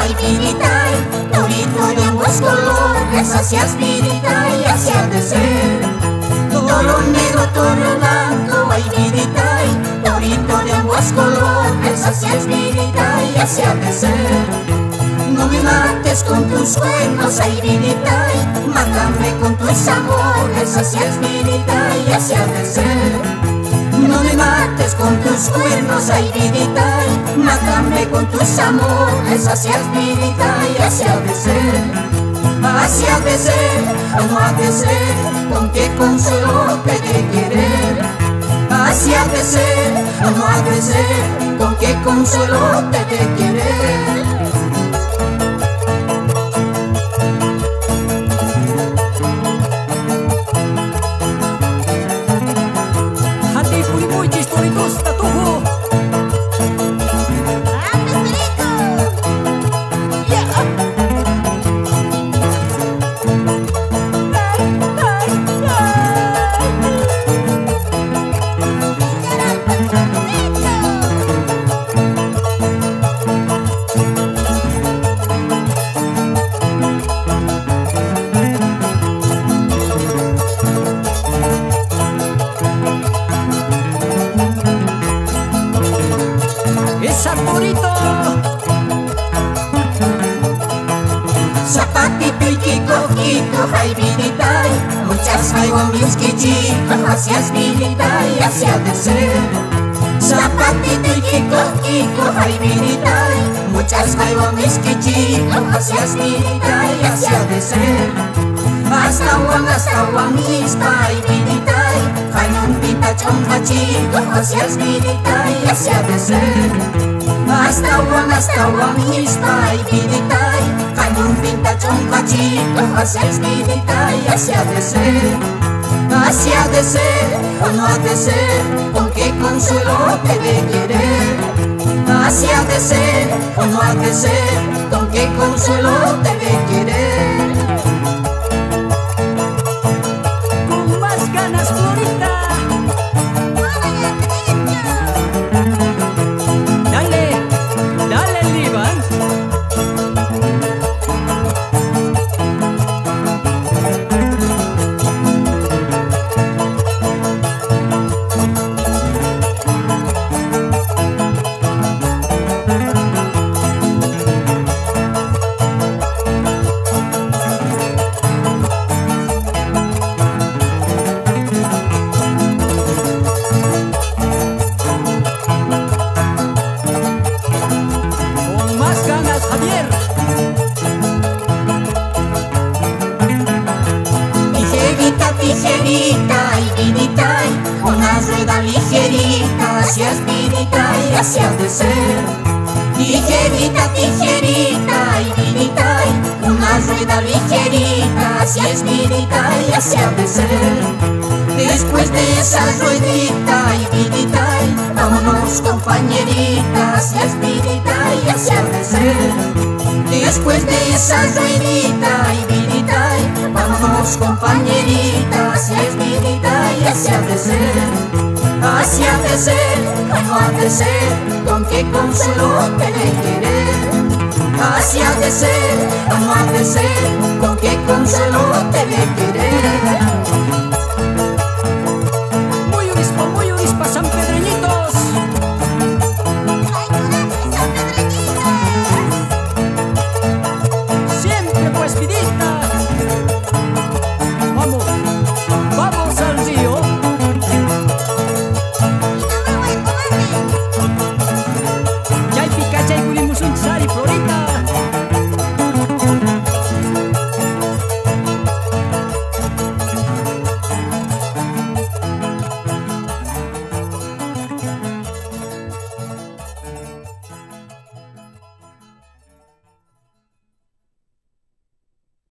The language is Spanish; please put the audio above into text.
ay vidita, torito de ambos colores, así es vidita y así ha de ser. Toro negro, toro blanco, ay vidita, torito de ambos colores, así es vidita y así ha de ser. No me mates con tus cuernos, ay vidita, mátame con tus amores, así es vidita y así ha de ser. No me mates con tus cuernos, ay vidita, mátame con tus amores, así es vidita y así ha de ser. Así ha de ser, o no ha de ser, con qué consuelo te de querer. Así ha de ser, o no ha de ser, con qué consuelo te de querer. Zapatito y Kiko, ay vidita, muchas mis quichitos, así es vidita y así ha de ser. Zapatito y Kiko, ay vidita, muchas mis quichitos, así es vidita y así ha de ser. Hasta Guamispa, ay vidita, Jainun pita chonjachito, así es vidita y así ha de ser. Hasta Guamispa, ay vidita, Jainun pita chonjachito, así es vidita y así ha de ser. Así ha de ser, o no ha de ser, con qué consuelo te de querer. Así ha de ser, o no ha de ser, con qué consuelo te de querer. Con más ganas, Florita. Dale, Iván. Ligerita y vidita, una rueda ligerita, así es vidita y así ha de ser. Ligerita y vidita, una rueda ligerita, así es vidita y así ha de ser. Después de esa ruedita y vidita, vámonos compañerita, así es vidita y así ha de ser. Después de esa ruedita y vidita, vámonos compañerita, así es vidita y así ha de ser. Así ha de ser, o no ha de ser, con qué consuelo te de querer. Así ha de ser, o no ha de ser, con qué consuelo te de querer.